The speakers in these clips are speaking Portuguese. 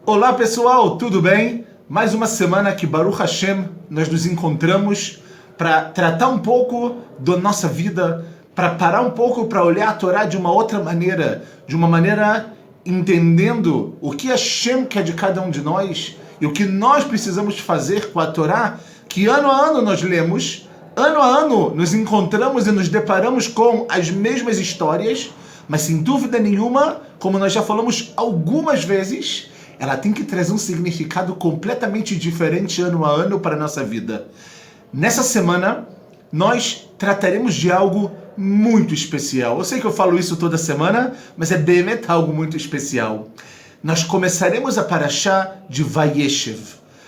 Olá pessoal, tudo bem? Mais uma semana que Baruch Hashem nós nos encontramos para tratar um pouco da nossa vida, para parar um pouco para olhar a Torá de uma outra maneira, de uma maneira entendendo o que Hashem quer de cada um de nós e o que nós precisamos fazer com a Torá, que ano a ano nós lemos, ano a ano nos encontramos e nos deparamos com as mesmas histórias, mas sem dúvida nenhuma, como nós já falamos algumas vezes, ela tem que trazer um significado completamente diferente ano a ano para a nossa vida. Nessa semana, nós trataremos de algo muito especial. Eu sei que eu falo isso toda semana, mas é באמת algo muito especial. Nós começaremos a parashá de Vayeshev.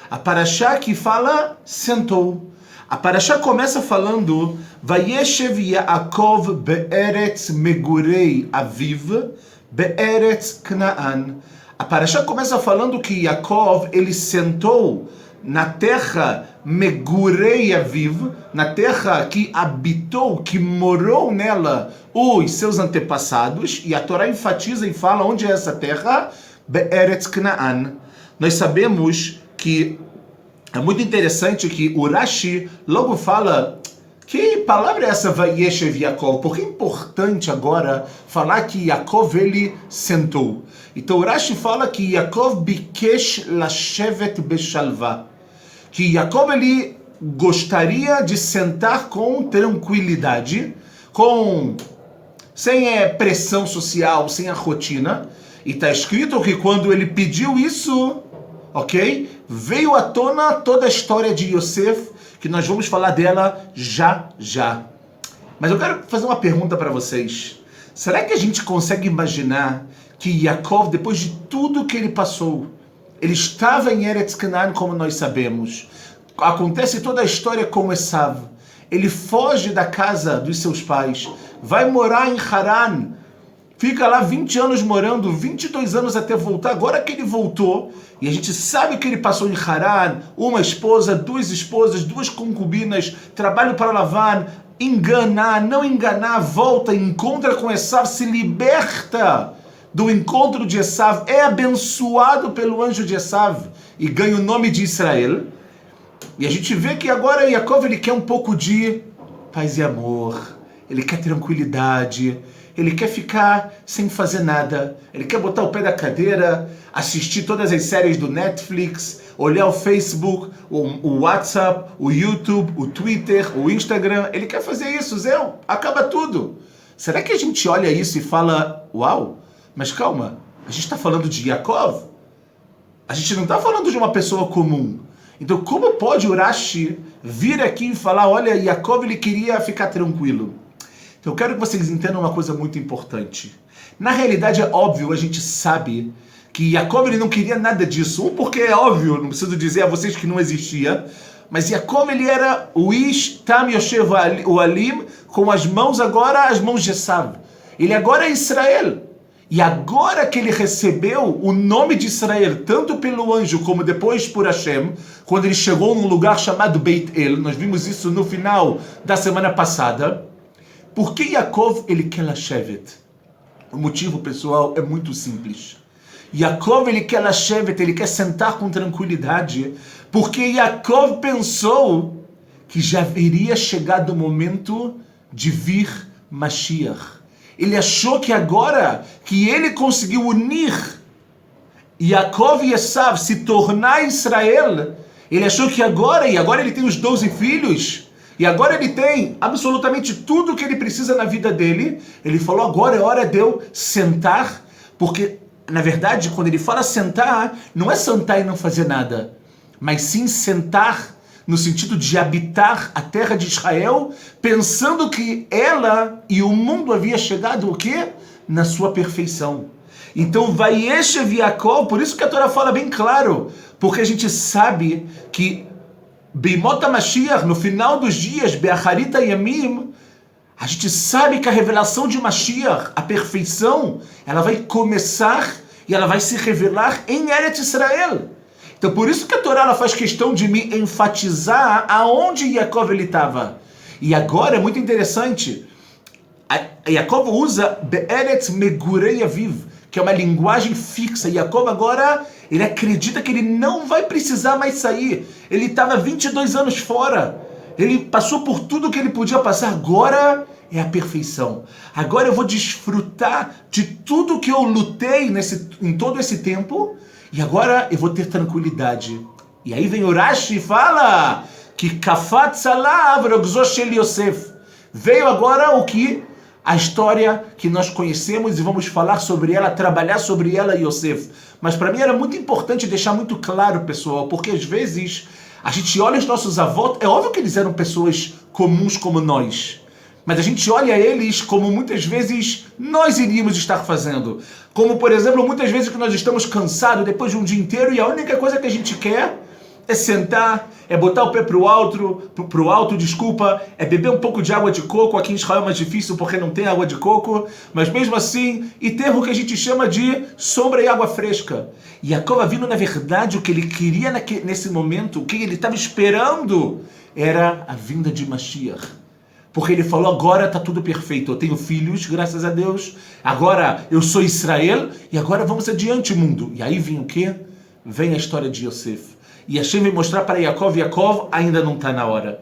A parashá que fala sentou. A parashá começa falando Vayeshev Yaakov be'eretz megurei aviv be'eretz Knaan. A parashá começa falando que Yaakov, ele sentou na terra Megurei Aviv, na terra que habitou, que morou nela os seus antepassados, e a Torá enfatiza e fala onde é essa terra, Be'eretz Knaan. Nós sabemos que é muito interessante que o Rashi logo fala, que palavra é essa, Vayeshev Yaakov? Porque é importante agora falar que Yaakov ele sentou. Então o Rashi fala que Yaakov bikesh lashevet beshalva. Que Yaakov ele gostaria de sentar com tranquilidade, sem pressão social, sem a rotina. E está escrito que quando ele pediu isso, ok? Veio à tona toda a história de Yosef, que nós vamos falar dela já já. Mas eu quero fazer uma pergunta para vocês. Será que a gente consegue imaginar que Yaakov, depois de tudo que ele passou, ele estava em Eretz Canaan, como nós sabemos. Acontece toda a história com Esav. Ele foge da casa dos seus pais, vai morar em Haran, fica lá 20 anos morando, 22 anos até voltar. Agora que ele voltou, e a gente sabe que ele passou em Haran, uma esposa, duas concubinas, trabalho para Lavan, enganar, não enganar, volta, encontra com Esav, se liberta do encontro de Esav, é abençoado pelo anjo de Esav e ganha o nome de Israel. E a gente vê que agora Yaakov ele quer um pouco de paz e amor, ele quer tranquilidade, ele quer ficar sem fazer nada, ele quer botar o pé da cadeira, assistir todas as séries do Netflix, olhar o Facebook, o WhatsApp, o YouTube, o Twitter, o Instagram. Ele quer fazer isso, Zé, acaba tudo. Será que a gente olha isso e fala, uau, mas calma, a gente está falando de Yaakov? A gente não está falando de uma pessoa comum. Então como pode o Rashi vir aqui e falar, olha, Yaakov ele queria ficar tranquilo? Então eu quero que vocês entendam uma coisa muito importante. Na realidade é óbvio, a gente sabe que Yaakov ele não queria nada disso. Porque é óbvio, não preciso dizer a vocês que não existia, mas Yaakov ele era o Ish Tam Yoshev o Alim, com as mãos agora, as mãos de Esav. Ele agora é Israel. E agora que ele recebeu o nome de Israel, tanto pelo anjo como depois por Hashem, quando ele chegou num lugar chamado Beit El, nós vimos isso no final da semana passada. Por que Yaakov ele quer Lashevet? O motivo, pessoal, é muito simples. Yaakov ele quer Lashevet, ele quer sentar com tranquilidade, porque Yaakov pensou que já iria chegado o momento de vir Mashiach. Ele achou que agora que ele conseguiu unir Yaakov e Esav, se tornar Israel, ele achou que agora ele tem os 12 filhos, e agora ele tem absolutamente tudo que ele precisa na vida dele. Ele falou, agora é hora de eu sentar, porque, na verdade, quando ele fala sentar, não é sentar e não fazer nada, mas sim sentar no sentido de habitar a terra de Israel, pensando que ela e o mundo havia chegado o quê? Na sua perfeição. Então, Vayeshev Yaakov, por isso que a Torá fala bem claro, porque a gente sabe que Beimot HaMashiach, no final dos dias, Be'acharit HaYamim, A gente sabe que a revelação de Mashiach, a perfeição, ela vai começar e ela vai se revelar em Eretz Israel. Então por isso que a Torá ela faz questão de me enfatizar aonde Yaakov ele estava. E agora é muito interessante, Yaakov usa Be'eretz Megurei Aviv, que é uma linguagem fixa. Yaakov agora, ele acredita que ele não vai precisar mais sair. Ele estava 22 anos fora. Ele passou por tudo que ele podia passar. Agora é a perfeição. Agora eu vou desfrutar de tudo que eu lutei em todo esse tempo. E agora eu vou ter tranquilidade. E aí vem Urashi e fala que Kafat Salav Rogzoshel Yosef. Veio agora o que? A história que nós conhecemos e vamos falar sobre ela, trabalhar sobre ela, Yosef. Mas para mim era muito importante deixar muito claro, pessoal, porque às vezes a gente olha os nossos avós, é óbvio que eles eram pessoas comuns como nós, mas a gente olha eles como muitas vezes nós iríamos estar fazendo. Como, por exemplo, muitas vezes que nós estamos cansados depois de um dia inteiro e a única coisa que a gente quer é sentar, é botar o pé pro alto, é beber um pouco de água de coco. Aqui em Israel é mais difícil porque não tem água de coco, mas mesmo assim, e ter o que a gente chama de sombra e água fresca. E Yaakov Avinu, na verdade, o que ele queria nesse momento, o que ele estava esperando, era a vinda de Mashiach. Porque ele falou, agora está tudo perfeito, eu tenho filhos, graças a Deus, agora eu sou Israel, e agora vamos adiante, mundo. E aí vem o quê? Vem a história de Yosef. E Hashem vai mostrar para Yaakov, ainda não está na hora.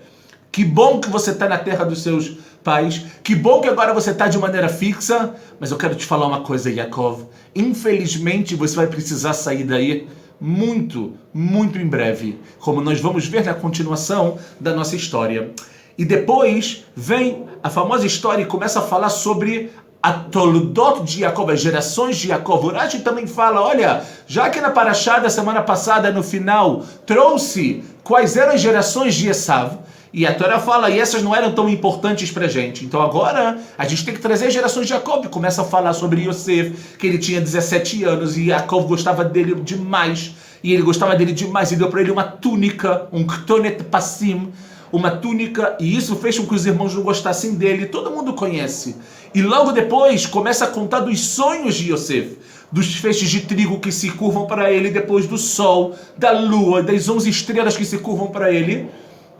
Que bom que você está na terra dos seus pais, que bom que agora você está de maneira fixa, mas eu quero te falar uma coisa, Yaakov, infelizmente você vai precisar sair daí muito, muito em breve, como nós vamos ver na continuação da nossa história. E depois vem a famosa história e começa a falar sobre a Toldot de Yaakov, as gerações de Yaakov. O Rashi também fala, olha, já que na Parashá da semana passada, no final, trouxe quais eram as gerações de Esav, e a Torá fala, e essas não eram tão importantes pra gente. Então agora, a gente tem que trazer as gerações de Yaakov. E começa a falar sobre Yosef, que ele tinha 17 anos, e Yaakov gostava dele demais, e ele gostava dele demais, e deu para ele uma túnica, um ktonet passim, uma túnica, e isso fez com que os irmãos não gostassem dele. Todo mundo conhece. E logo depois começa a contar dos sonhos de Yosef, dos feixes de trigo que se curvam para ele, depois do sol, da lua, das 11 estrelas que se curvam para ele.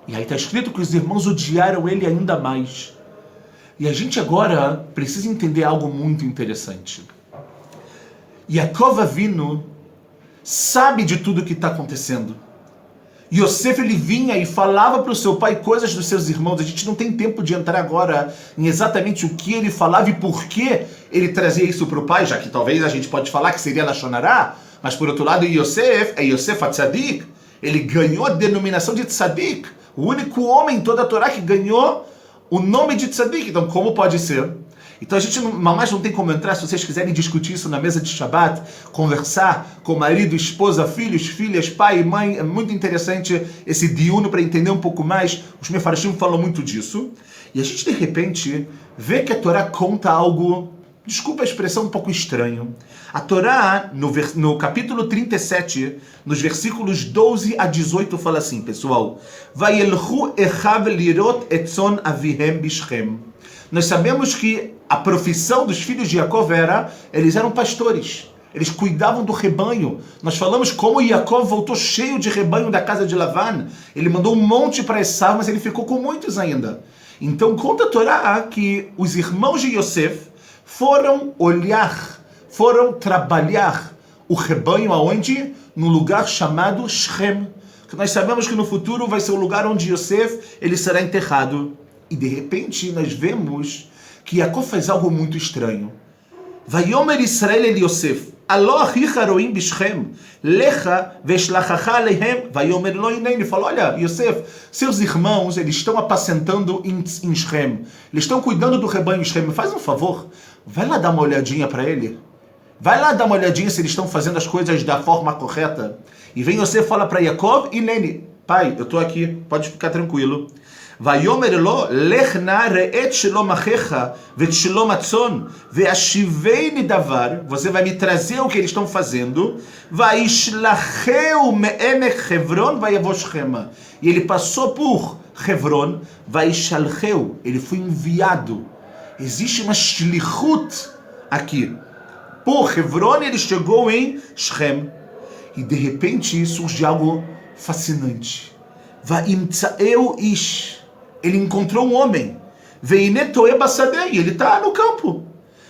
E aí está escrito que os irmãos odiaram ele ainda mais. E a gente agora precisa entender algo muito interessante. Yaakov Avinu sabe de tudo o que está acontecendo. Yosef, ele vinha e falava para o seu pai coisas dos seus irmãos. A gente não tem tempo de entrar agora em exatamente o que ele falava e por que ele trazia isso para o pai, já que talvez a gente pode falar que seria Lashon Hará, mas por outro lado Yosef é Yosef HaTzadik. Ele ganhou a denominação de Tzadik, o único homem em toda a Torá que ganhou o nome de Tzadik. Então como pode ser? Então a gente mais não tem como entrar. Se vocês quiserem discutir isso na mesa de Shabbat, conversar com marido, esposa, filhos, filhas, pai e mãe, é muito interessante esse diuno para entender um pouco mais. Os mefarshim falam muito disso. E a gente de repente vê que a Torá conta algo, desculpa a expressão, um pouco estranho. A Torá, no capítulo 37, nos versículos 12 a 18, fala assim, pessoal: Vayelchu echav lirot etzon avihem bishchem. Nós sabemos que a profissão dos filhos de Yaakov eles eram pastores. Eles cuidavam do rebanho. Nós falamos como Yaakov voltou cheio de rebanho da casa de Lavan. Ele mandou um monte para Esav, mas ele ficou com muitos ainda. Então conta a Torá que os irmãos de Yosef foram olhar, foram trabalhar o rebanho aonde? No lugar chamado Shechem. Que nós sabemos que no futuro vai ser o lugar onde Yosef ele será enterrado. E de repente nós vemos que Yaakov faz algo muito estranho. Vayomer Israel el Yosef, alo achicha roim bishchem, lecha veshlachacha alehem, vayomer lo inei. Ele falou, olha, Yosef, seus irmãos, eles estão apacentando em Shechem, eles estão cuidando do rebanho em Shechem. Faz um favor, vai lá dar uma olhadinha para ele. Vai lá dar uma olhadinha se eles estão fazendo as coisas da forma correta. E vem Yosef e fala para Yaakov, Ineni, pai, eu estou aqui, pode ficar tranquilo. ויאמר לו, לך נא ראה את שלום אחיך ואת שלום הצאן, והשיבני דבר, você vai me trazer o que eles estão fazendo, וישלחהו מעמק חברון ויבוא שכמה. E ele passou por Hebron, Vaishalcheu, ele foi enviado. Existe uma shlichut aqui. Por Hebron, ele chegou em Shem. E de repente surge algo fascinante. Vaimtsaeu ish, ele encontrou um homem. Veinetoe basadei, ele está no campo.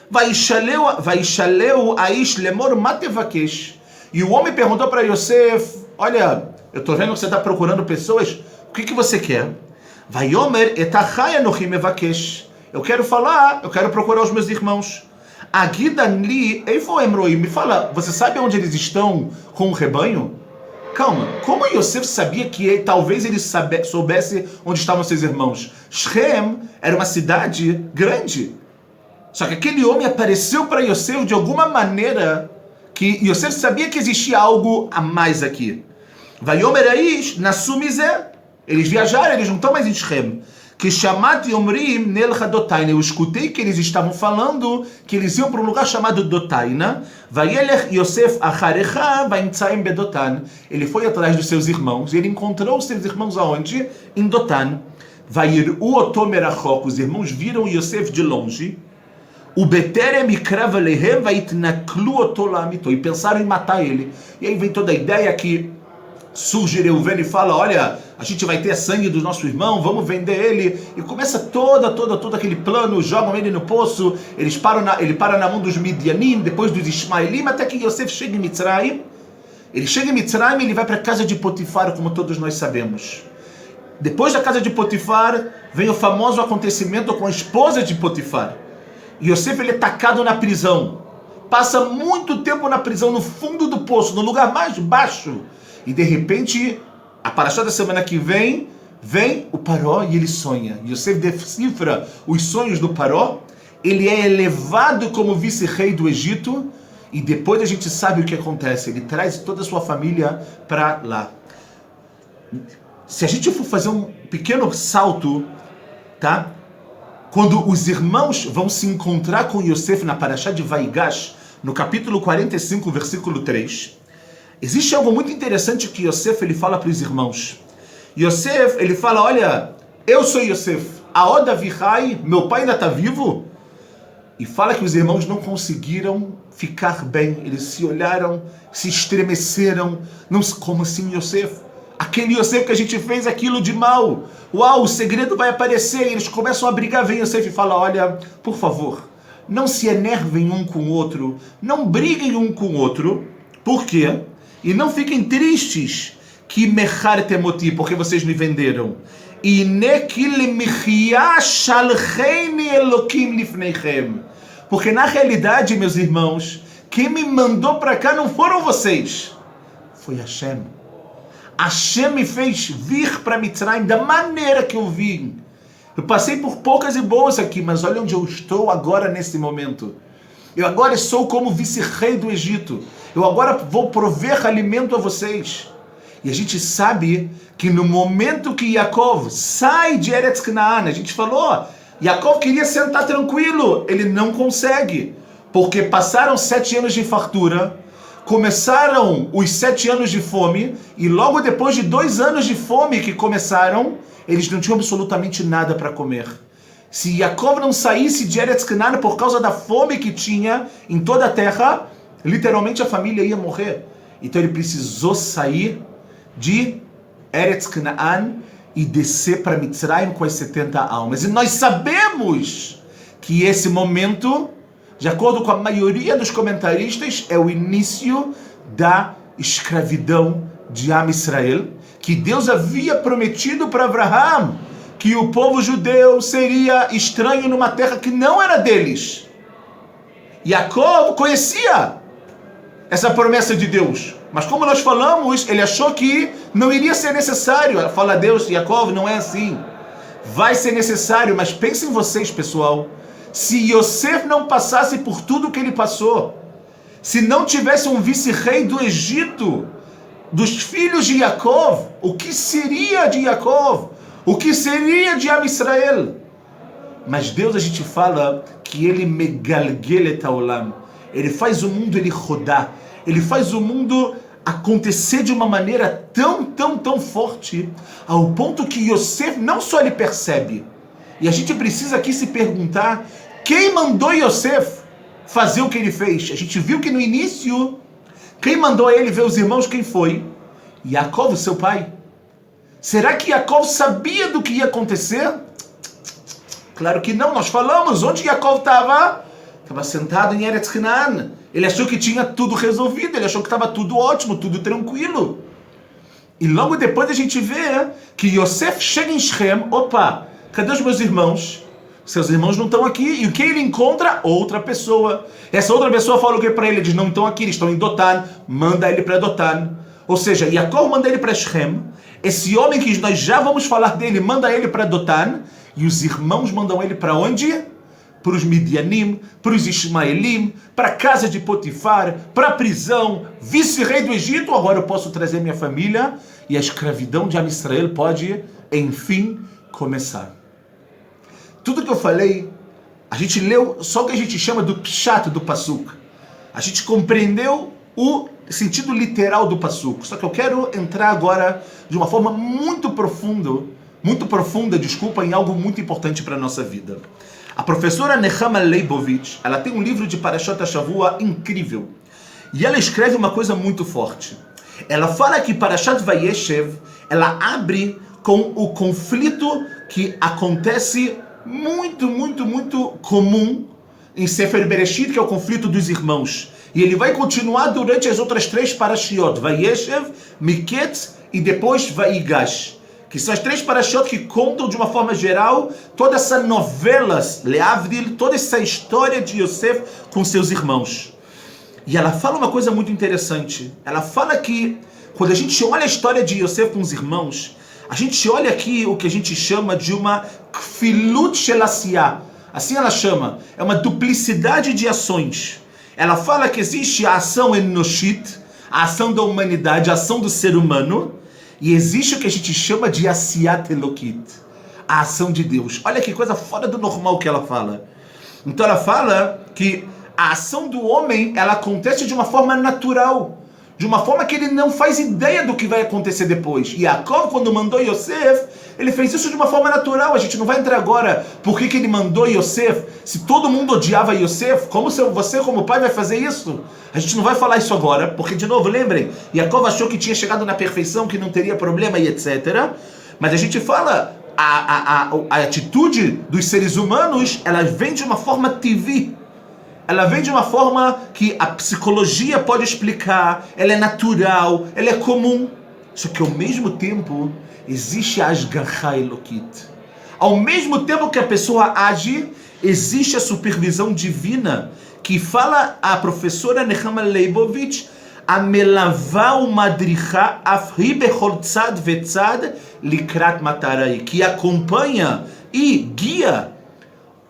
Vaishaleu aish lemor matevakesh. E o homem perguntou para Yosef: olha, eu estou vendo que você está procurando pessoas, o que você quer? Vayomer etachai anochi mevakesh. Eu quero procurar os meus irmãos. Agidan li eifo emroim. Me fala, você sabe onde eles estão com o rebanho? Calma, como Yosef sabia que talvez ele soubesse onde estavam seus irmãos? Shem era uma cidade grande. Só que aquele homem apareceu para Yosef de alguma maneira que Yosef sabia que existia algo a mais aqui. Vayomer aish nasumizé. Eles viajaram, eles não estão mais em Shem. Que chamati omrim nelcha dotaina. Eu escutei que eles estavam falando que eles iam para um lugar chamado Dotaina. Vayelech Yosef acharecha vaimtsaim bedotan. Ele foi atrás dos seus irmãos e ele encontrou os seus irmãos aonde? Em Dotan. Vayiru oto merachok. Os irmãos viram Yosef de longe. O beterem ikrav alehem vaitnaklu oto lamito. E pensaram em matar ele. E aí vem toda a ideia que surge Reuven e fala: olha, a gente vai ter sangue do nosso irmão, vamos vender ele. E começa todo aquele plano, jogam ele no poço, ele para na mão dos Midianim, depois dos Ismaelim, até que Yosef chega em Mitzrayim. Ele chega em Mitzrayim e ele vai para a casa de Potifar, como todos nós sabemos. Depois da casa de Potifar, vem o famoso acontecimento com a esposa de Potifar. Yosef, ele é tacado na prisão. Passa muito tempo na prisão, no fundo do poço, no lugar mais baixo. E de repente, a paraxá da semana que vem o Paró e ele sonha. Yosef decifra os sonhos do Paró, ele é elevado como vice-rei do Egito, e depois a gente sabe o que acontece. Ele traz toda a sua família para lá. Se a gente for fazer um pequeno salto, tá? Quando os irmãos vão se encontrar com Yosef na paraxá de Vaigash, no capítulo 45, versículo 3, existe algo muito interessante que Yosef ele fala para os irmãos. Yosef, ele fala: olha, eu sou Yosef, Aod Avihai, meu pai ainda está vivo? E fala que os irmãos não conseguiram ficar bem, eles se olharam, se estremeceram. Não, como assim, Yosef? Aquele Yosef que a gente fez aquilo de mal. Uau, o segredo vai aparecer. E eles começam a brigar. Vem Yosef e fala: olha, por favor, não se enervem um com o outro, não briguem um com o outro. Por quê? E não fiquem tristes que mechar temoti, porque vocês me venderam. Porque na realidade, meus irmãos, quem me mandou para cá não foram vocês, foi Hashem. Hashem me fez vir para Mitzrayim da maneira que eu vim. Eu passei por poucas e boas aqui, mas olha onde eu estou agora nesse momento. Eu agora sou como vice-rei do Egito. Eu agora vou prover alimento a vocês. E a gente sabe que no momento que Yaakov sai de Eretz Canaan, a gente falou, Yaakov queria sentar tranquilo, ele não consegue. Porque passaram 7 anos de fartura, começaram os 7 anos de fome, e logo depois de 2 anos de fome que começaram, eles não tinham absolutamente nada para comer. Se Yaakov não saísse de Eretz Canaan por causa da fome que tinha em toda a terra, literalmente a família ia morrer. Então ele precisou sair de Eretz Canaan e descer para Mitzrayim com as 70 almas. E nós sabemos que esse momento, de acordo com a maioria dos comentaristas, é o início da escravidão de Am Israel, que Deus havia prometido para Abraham que o povo judeu seria estranho numa terra que não era deles. Jacob conhecia essa promessa de Deus, mas como nós falamos, ele achou que não iria ser necessário. Fala a Deus, Jacob, não é assim. Vai ser necessário, mas pensem vocês, pessoal, se Yosef não passasse por tudo que ele passou, se não tivesse um vice-rei do Egito, dos filhos de Jacob, o que seria de Jacob? O que seria de Am Israel? Mas Deus, a gente fala que ele megalgel et haolam. Ele faz o mundo ele rodar. Ele faz o mundo acontecer de uma maneira tão forte, ao ponto que Yosef não só ele percebe, e a gente precisa aqui se perguntar, quem mandou Yosef fazer o que ele fez? A gente viu que no início, quem mandou ele ver os irmãos, quem foi? Yaakov, seu pai. Será que Yaakov sabia do que ia acontecer? Claro que não, nós falamos, onde Yaakov estava? Estava sentado em Eretz Canaan. Ele achou que tinha tudo resolvido, ele achou que estava tudo ótimo, tudo tranquilo. E logo depois a gente vê que Yosef chega em Shem, opa, cadê os meus irmãos? Seus irmãos não estão aqui. E o que ele encontra? Outra pessoa. Essa outra pessoa fala o que para ele? Eles não estão aqui, eles estão em Dotan. Manda ele para Dotan. Ou seja, Yaakov manda ele para Shem. Esse homem que nós já vamos falar dele, manda ele para Dotan. E os irmãos mandam ele para onde? Para os Midianim, para os Ismaelim, para a casa de Potifar, para a prisão, vice-rei do Egito. Agora eu posso trazer minha família e a escravidão de Am Israel pode, enfim, começar. Tudo que eu falei, a gente leu só o que a gente chama do pshat do pasuk. A gente compreendeu o sentido literal do pasuk. Só que eu quero entrar agora de uma forma muito profunda, em algo muito importante para a nossa vida. A professora Nechama Leibovitch, ela tem um livro de Parashat HaShavua incrível. E ela escreve uma coisa muito forte. Ela fala que Parashat Vayeshev, ela abre com o conflito que acontece muito comum em Sefer Bereshit, que é o conflito dos irmãos. E ele vai continuar durante as outras 3 parashiot, Vayeshev, Miketz e depois Vaigash. Que são as 3 parashiot que contam de uma forma geral toda essa novela, Leavdil, toda essa história de Yosef com seus irmãos. E ela fala uma coisa muito interessante. Ela fala que quando a gente olha a história de Yosef com os irmãos, a gente olha aqui o que a gente chama de uma kfilut shel asiyah. Assim ela chama. É uma duplicidade de ações. Ela fala que existe a ação enoshit, a ação da humanidade, a ação do ser humano, e existe o que a gente chama de asiyat elokit, a ação de Deus. Olha que coisa fora do normal que ela fala. Então ela fala que a ação do homem, ela acontece de uma forma natural, de uma forma que ele não faz ideia do que vai acontecer depois. E Yaakov, quando mandou Yosef, ele fez isso de uma forma natural. A gente não vai entrar agora por que ele mandou Yosef. Se todo mundo odiava Yosef, como você como pai vai fazer isso? A gente não vai falar isso agora, porque de novo, lembrem, Yaakov achou que tinha chegado na perfeição, que não teria problema e etc. Mas a gente fala, a atitude dos seres humanos, ela vem de uma forma TV. Ela vem de uma forma que a psicologia pode explicar, ela é natural, ela é comum. Só que ao mesmo tempo, existe a Ashgacha Elokit. Ao mesmo tempo que a pessoa age, existe a supervisão divina, que fala a professora Nechama Leibovitch, a melavá o madricha afri bechol tzad vetzad likrat matarai, que acompanha e guia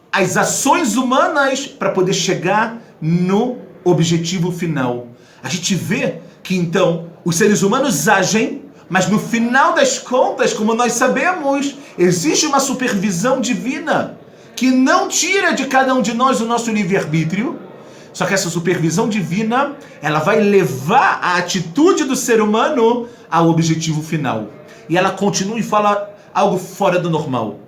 as ações humanas para poder chegar no objetivo final. A gente vê que então os seres humanos agem, mas no final das contas, como nós sabemos, existe uma supervisão divina que não tira de cada um de nós o nosso livre-arbítrio. Só que essa supervisão divina, ela vai levar a atitude do ser humano ao objetivo final. E ela continua e fala algo fora do normal.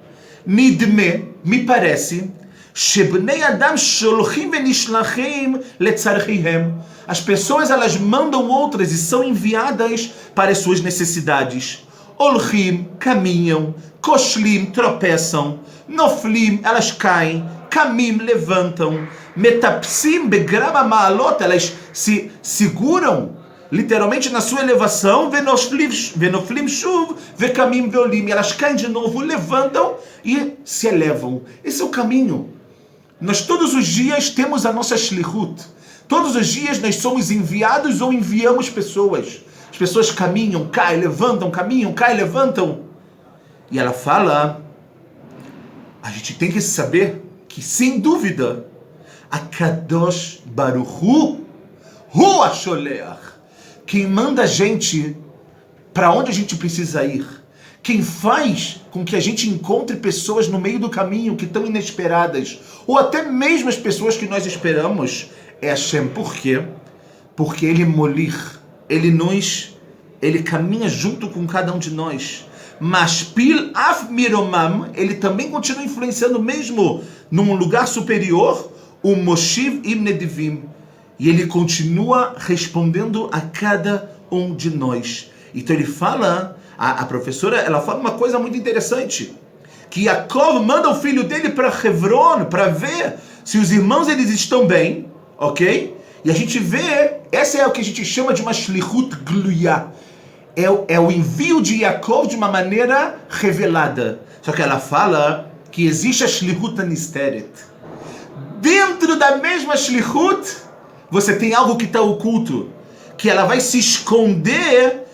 Nidme, me parece, shebnei adam sholchim venishlachim letzarchihem. As pessoas, elas mandam outras e são enviadas para as suas necessidades. Olchim, caminham, koshlim, tropeçam, noflim, elas caem, kamim, levantam, metapsim, begrama maalot, elas se seguram literalmente na sua elevação, venoflim shuv, vekamim veolim, elas caem de novo, levantam e se elevam. Esse é o caminho. Nós todos os dias temos a nossa shlichut. Todos os dias nós somos enviados ou enviamos pessoas. As pessoas caminham, caem, levantam, caminham, caem, levantam. E ela fala, a gente tem que saber que, sem dúvida, a Kadosh Baruch Hu HaSholeach, quem manda a gente para onde a gente precisa ir, quem faz com que a gente encontre pessoas no meio do caminho que estão inesperadas, ou até mesmo as pessoas que nós esperamos, é Hashem. Por quê? Porque ele molir, ele caminha junto com cada um de nós. Mas Pil Af Miromam, ele também continua influenciando mesmo num lugar superior, o Moshiv Im Nedivim. E ele continua respondendo a cada um de nós. Então ele fala, a professora, ela fala uma coisa muito interessante, que Yaakov manda o filho dele para Hebron, para ver se os irmãos eles estão bem, ok? E a gente vê, essa é o que a gente chama de uma shlichut gluya. É o envio de Yaakov de uma maneira revelada. Só que ela fala que existe a shlichut anisteret. Dentro da mesma shlichut, você tem algo que está oculto, que ela vai se esconder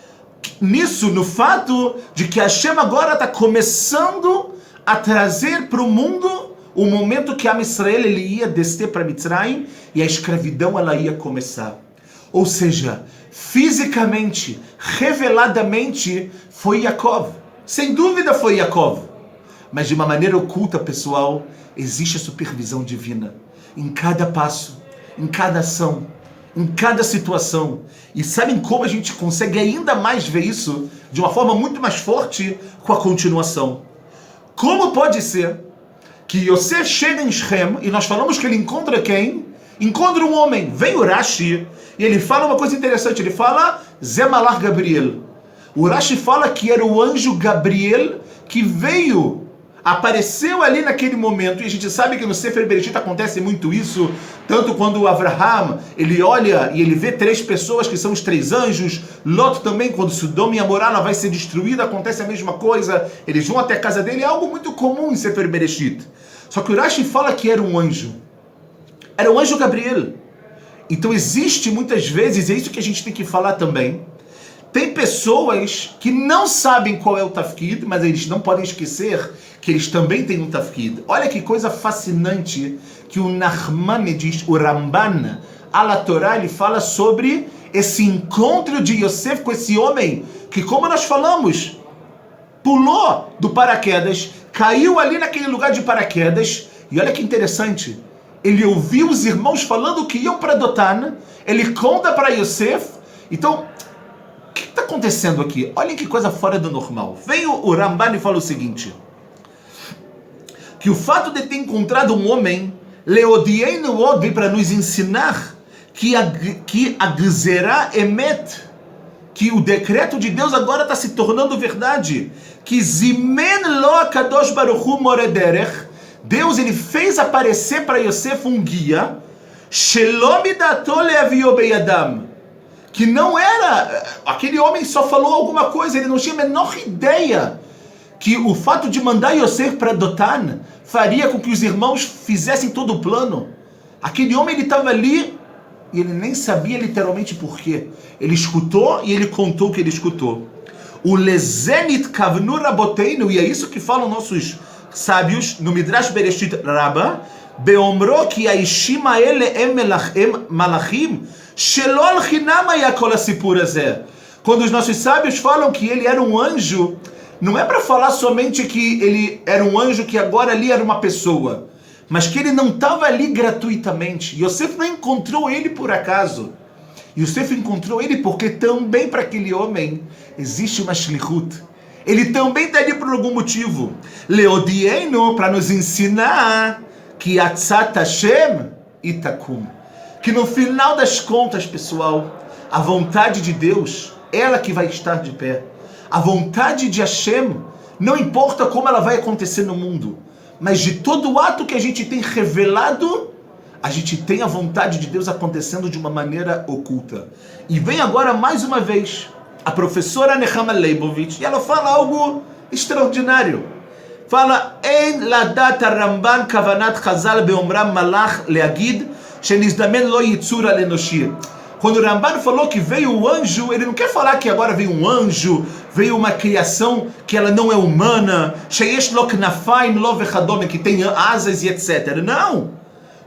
nisso, no fato de que Hashem agora está começando a trazer para o mundo o momento que a Israel ele ia descer para Mitzrayim e a escravidão ela ia começar. Ou seja, fisicamente, reveladamente, foi Yaakov. Sem dúvida foi Yaakov. Mas de uma maneira oculta, pessoal, existe a supervisão divina. Em cada passo, em cada ação, em cada situação. E sabem como a gente consegue ainda mais ver isso de uma forma muito mais forte com a continuação? Como pode ser que Yosef chega em Shem e nós falamos que ele encontra quem? Encontra um homem. Vem o Rashi e ele fala uma coisa interessante. Ele fala Zé Malach Gabriel. O Rashi fala que era o anjo Gabriel que veio, apareceu ali naquele momento. E a gente sabe que no Sefer Bereshit acontece muito isso. Tanto quando o Avraham, ele olha e ele vê 3 pessoas que são os 3 anjos. Lot também, quando Sodom e Amorá vai ser destruída, acontece a mesma coisa. Eles vão até a casa dele. É algo muito comum em Sefer Bereshit. Só que o Rashi fala que era um anjo. Era o anjo Gabriel. Então existe muitas vezes, é isso que a gente tem que falar também, tem pessoas que não sabem qual é o tafkid, mas eles não podem esquecer que eles também têm um tafkid. Olha que coisa fascinante que o Nachmanides, o Ramban, a Torá, ele fala sobre esse encontro de Yosef com esse homem, que como nós falamos, pulou do paraquedas, caiu ali naquele lugar de paraquedas, e olha que interessante, ele ouviu os irmãos falando que iam para Dotan, ele conta para Yosef. Então, o que está acontecendo aqui? Olhem que coisa fora do normal. Vem o Ramban e fala o seguinte, que o fato de ter encontrado um homem, Leodieinu Od, vem para nos ensinar que a Gzerá Emet, que o decreto de Deus agora está se tornando verdade, que Zimen Lo HaKadosh Baruch Hu More Derech, Deus ele fez aparecer para Yosef um guia, que não era, aquele homem só falou alguma coisa, ele não tinha a menor ideia que o fato de mandar Yosef para Dotan faria com que os irmãos fizessem todo o plano. Aquele homem ele estava ali e ele nem sabia literalmente por quê. Ele escutou e ele contou o que ele escutou. O Lezenit Kavnu Raboteinu, e é isso que falam nossos sábios no Midrash Bereshit Rabbah, Beomro ki aishim haele em malachim shelo al chinam haya kol hasipur hazeh. Quando os nossos sábios falam que ele era um anjo, não é para falar somente que ele era um anjo que agora ali era uma pessoa, mas que ele não estava ali gratuitamente. Yosef não encontrou ele por acaso. Yosef encontrou ele porque também para aquele homem existe uma shlichut. Ele também está ali por algum motivo. Leodieno, para nos ensinar que Atzat Hashem itakum. Que no final das contas, pessoal, a vontade de Deus, ela que vai estar de pé. A vontade de Hashem, não importa como ela vai acontecer no mundo, mas de todo ato que a gente tem revelado, a gente tem a vontade de Deus acontecendo de uma maneira oculta. E vem agora mais uma vez a professora Nechama Leibovitch, e ela fala algo extraordinário. Fala, Ein ladat Ramban kavanat Chazal beomram malach leagid shenizdamen lo yitzur al enoshi. Quando o Ramban falou que veio o anjo, ele não quer falar que agora veio um anjo, veio uma criação que ela não é humana, sheyesh lo knafaim lo vechadome, que tem asas e etc. Não!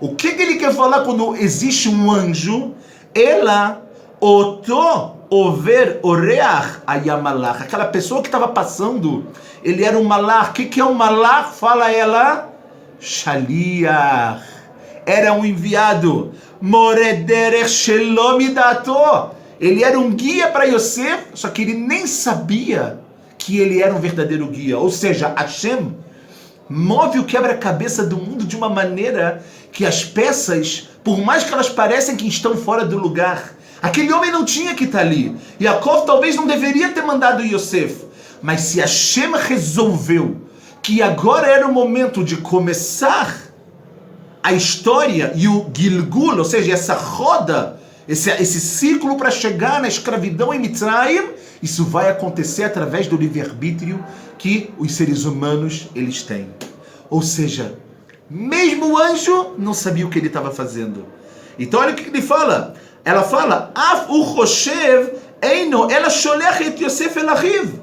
O que ele quer falar quando existe um anjo? Ela, oto over oreach ayamalach, aquela pessoa que estava passando, ele era um malach. O que é um malach? Fala ela, shaliach, era um enviado. Morederech shelomidato, Ele era um guia para Yosef, só que ele nem sabia que ele era um verdadeiro guia. Ou seja, Hashem move o quebra-cabeça do mundo de uma maneira que as peças, por mais que elas parecem que estão fora do lugar, aquele homem não tinha que estar ali. Yaakov talvez não deveria ter mandado Yosef. Mas se Hashem resolveu que agora era o momento de começar a história e o Gilgul, ou seja, essa roda, esse ciclo para chegar na escravidão em Mitzrayim, isso vai acontecer através do livre-arbítrio que os seres humanos eles têm. Ou seja, mesmo o anjo não sabia o que ele estava fazendo. Então olha o que ele fala. Ela fala, Af u choshev eino ela sholech et Yosef el achiv.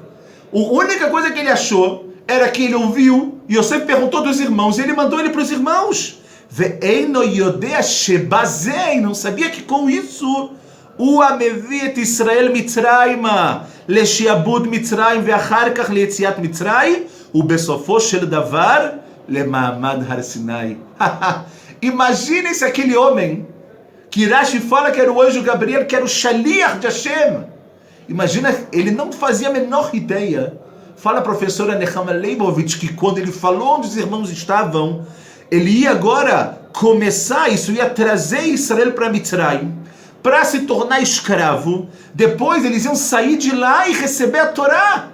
A única coisa que ele achou era que ele ouviu, Yosef perguntou dos irmãos, e ele mandou ele para os irmãos. Ve'eino yodea shebazei, não sabia que com isso, o amevi et Israel Mitzrayma, leshiabud Mitzrayim ve'achar kach le'etziat Mitzrayim, ubesofo shel davar lema'amad Har Sinai. Imagine se aquele homem, que Rashi fala que era o anjo Gabriel, que era o Shaliach de Hashem. Imagina, ele não fazia a menor ideia. Fala a professora Nechama Leibovitch que quando ele falou onde os irmãos estavam, ele ia agora começar, isso ia trazer Israel para Mitzrayim, para se tornar escravo. Depois eles iam sair de lá e receber a Torá.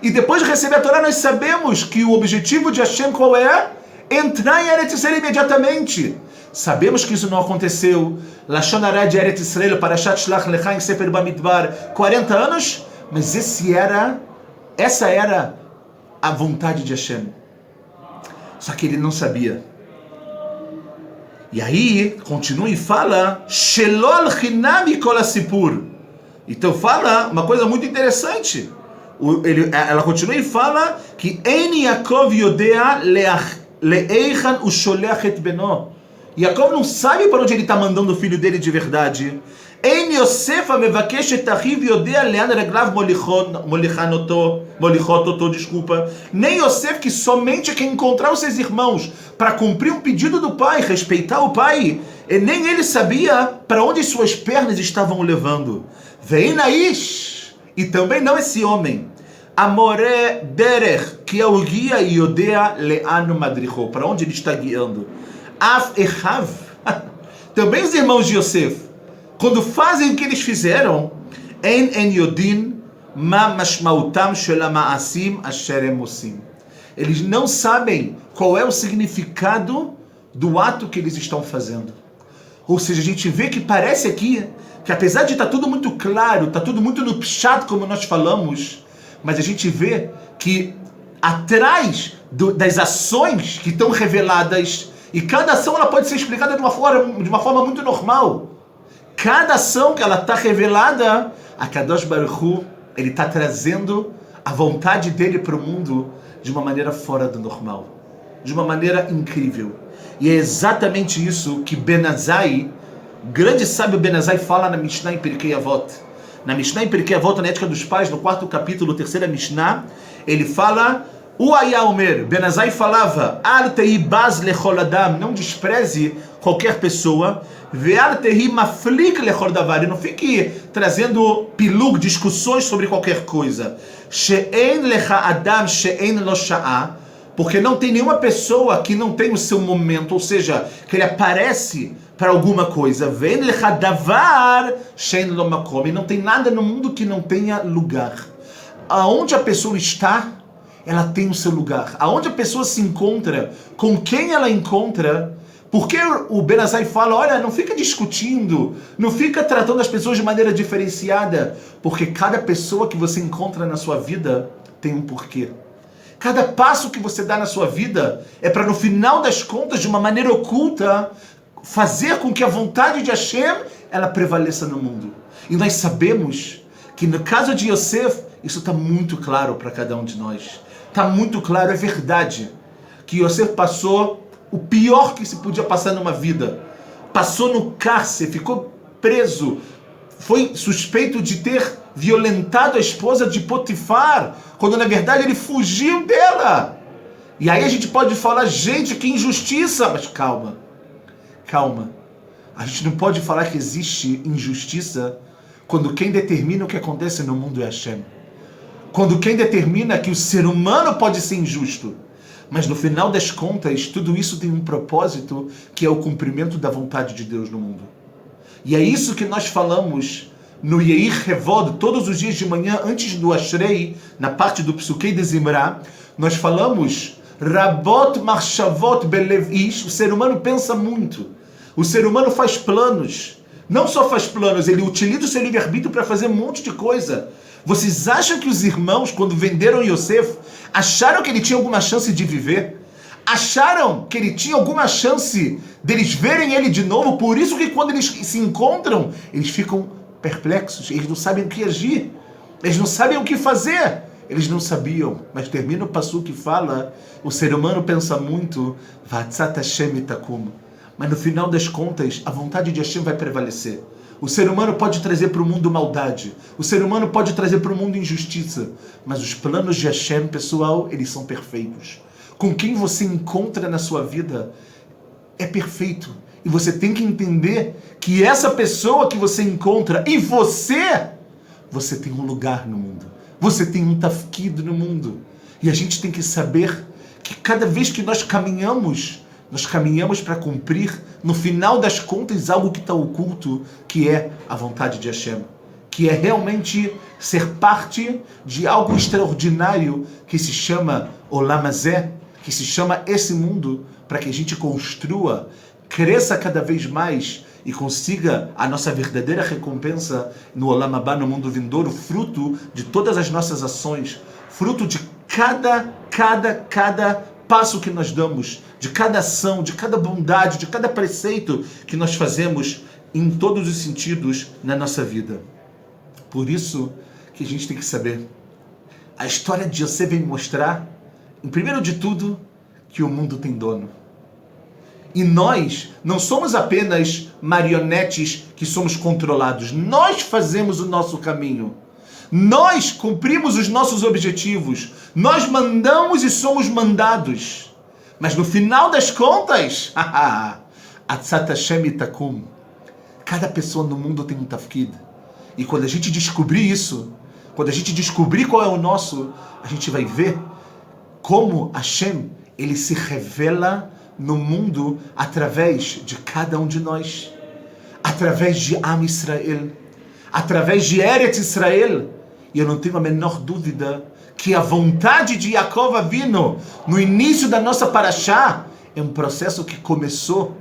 E depois de receber a Torá, nós sabemos que o objetivo de Hashem qual é? Entrar em Eretz Israel imediatamente. Sabemos que isso não aconteceu. Lashon Hara de Eretz Israel, Parashat Shlach Lecha em Sefer Bamidbar, 40 anos, mas essa era a vontade de Hashem. Só que ele não sabia. E aí, continua e fala, Shelol Chinam Kol HaSipur. Então fala uma coisa muito interessante. Ela continua e fala que En Yaakov Yodea Le'eichan Usholech et Beno. Yaakov não sabe para onde ele está mandando o filho dele de verdade. En Yosef amevakesh et achiv yodea le'an reglav molichot oto, desculpa. Nem Yosef, que somente quer encontrar os seus irmãos para cumprir um pedido do pai, respeitar o pai, e nem ele sabia para onde suas pernas estavam o levando. Vein Aish, e também não esse homem, Amore Derech, que é o guia yodea le'anu madricho, para onde ele está guiando. Af Echav, também os irmãos de Yosef, quando fazem o que eles fizeram, En Yodin Ma Mashmautam Shel Ma'asim Asher Em Osim. Eles não sabem qual é o significado do ato que eles estão fazendo. Ou seja, a gente vê que parece aqui que apesar de estar tudo muito claro, está tudo muito no pshat, como nós falamos, mas a gente vê que atrás das ações que estão reveladas, e cada ação ela pode ser explicada de uma forma muito normal. Cada ação que ela está revelada, a Kadosh Baruch Hu, ele está trazendo a vontade dele para o mundo de uma maneira fora do normal, de uma maneira incrível. E é exatamente isso que Ben Azai, grande sábio Ben Azai, fala na Mishnah em Pirkei Avot. Na Mishnah em Pirkei Avot, na Ética dos Pais, no 4º capítulo, 3ª Mishnah, ele fala... O Ayaomer, Ben Azai falava, Al tehi baz lechol adam, não despreze qualquer pessoa, ve'al tehi maflik lechol davar, e não fique trazendo pilug, discussões sobre qualquer coisa. She'en lecha adam, she'en lo sha'a, porque não tem nenhuma pessoa que não tem o seu momento, ou seja, que ele aparece para alguma coisa. Ve'en lecha davar, she'en lo makom, e não tem nada no mundo que não tenha lugar. Aonde a pessoa está, ela tem o seu lugar. Aonde a pessoa se encontra, com quem ela encontra, porque o Ben Azai fala, olha, não fica discutindo, não fica tratando as pessoas de maneira diferenciada, porque cada pessoa que você encontra na sua vida tem um porquê. Cada passo que você dá na sua vida é para, no final das contas, de uma maneira oculta, fazer com que a vontade de Hashem, ela prevaleça no mundo. E nós sabemos que no caso de Yosef, isso está muito claro para cada um de nós. Está muito claro, é verdade, que Yosef passou o pior que se podia passar numa vida. Passou no cárcere, ficou preso, foi suspeito de ter violentado a esposa de Potifar, quando na verdade ele fugiu dela. E aí a gente pode falar, gente, que injustiça, mas calma. A gente não pode falar que existe injustiça quando quem determina o que acontece no mundo é Hashem. Quando quem determina que o ser humano pode ser injusto. Mas no final das contas, tudo isso tem um propósito, que é o cumprimento da vontade de Deus no mundo. E é isso que nós falamos no Yeir Hevod, todos os dias de manhã, antes do Ashrei, na parte do Psukei de Zimra, nós falamos Rabot Marshavot Belev Ish, o ser humano pensa muito. O ser humano faz planos. Não só faz planos, ele utiliza o seu livre-arbítrio para fazer um monte de coisa. Vocês acham que os irmãos, quando venderam Yosef, acharam que ele tinha alguma chance de viver? Acharam que ele tinha alguma chance deles verem ele de novo? Por isso que quando eles se encontram, eles ficam perplexos, eles não sabem o que agir, eles não sabem o que fazer. Eles não sabiam, mas termina o passo que fala, o ser humano pensa muito, Vatzat Hashem itakum. Mas no final das contas, a vontade de Hashem vai prevalecer. O ser humano pode trazer para o mundo maldade. O ser humano pode trazer para o mundo injustiça. Mas os planos de Hashem, pessoal, eles são perfeitos. Com quem você encontra na sua vida é perfeito. E você tem que entender que essa pessoa que você encontra e você tem um lugar no mundo. Você tem um tafkid no mundo. E a gente tem que saber que cada vez que nós caminhamos para cumprir, no final das contas, algo que está oculto, que é a vontade de Hashem. Que é realmente ser parte de algo extraordinário que se chama Olam Hazeh, que se chama esse mundo, para que a gente construa, cresça cada vez mais e consiga a nossa verdadeira recompensa no Olam Abba, no mundo vindouro, fruto de todas as nossas ações, fruto de cada passo que nós damos, de cada ação, de cada bondade, de cada preceito que nós fazemos em todos os sentidos na nossa vida. Por isso que a gente tem que saber. A história de Yosef vem mostrar, em primeiro de tudo, que o mundo tem dono. E nós não somos apenas marionetes que somos controlados. Nós fazemos o nosso caminho. Nós cumprimos os nossos objetivos. Nós mandamos e somos mandados. Mas no final das contas, Atzat Hashem itakum. Cada pessoa no mundo tem um tafkid. E quando a gente descobrir isso, quando a gente descobrir qual é o nosso, a gente vai ver como Hashem, ele se revela no mundo através de cada um de nós. Através de Am Israel. Através de Eretz Israel. E eu não tenho a menor dúvida que a vontade de Yaakov Avinu, no início da nossa paraxá, é um processo que começou,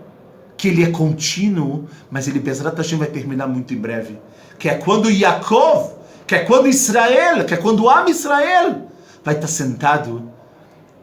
que ele é contínuo, mas ele, Bezrat Hashem, vai terminar muito em breve. Que é quando Yaakov, que é quando Israel, que é quando Am Israel vai estar sentado,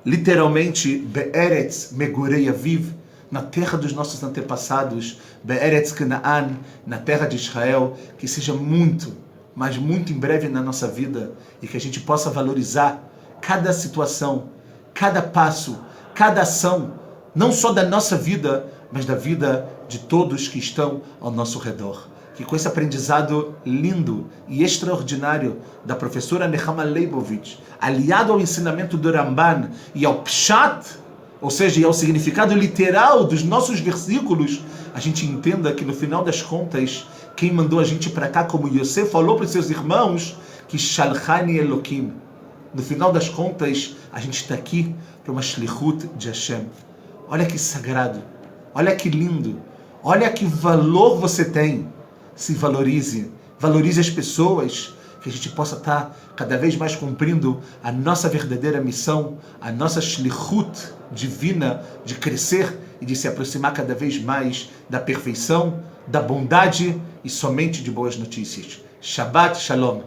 literalmente, Be'eretz Megurei Aviv, na terra dos nossos antepassados, Be'eretz Canaan, na terra de Israel, que seja muito, mas muito em breve na nossa vida, e que a gente possa valorizar cada situação, cada passo, cada ação, não só da nossa vida, mas da vida de todos que estão ao nosso redor. Que com esse aprendizado lindo e extraordinário da professora Nechama Leibovitch, aliado ao ensinamento do Ramban e ao Pshat, ou seja, e ao significado literal dos nossos versículos, a gente entenda que no final das contas, quem mandou a gente para cá, como Yosef falou para os seus irmãos, que Shalchani Elokim. No final das contas, a gente está aqui para uma shlichut de Hashem. Olha que sagrado, olha que lindo, olha que valor você tem. Se valorize, valorize as pessoas, que a gente possa estar cada vez mais cumprindo a nossa verdadeira missão, a nossa shlichut divina de crescer e de se aproximar cada vez mais da perfeição, da bondade e somente de boas notícias. Shabbat Shalom.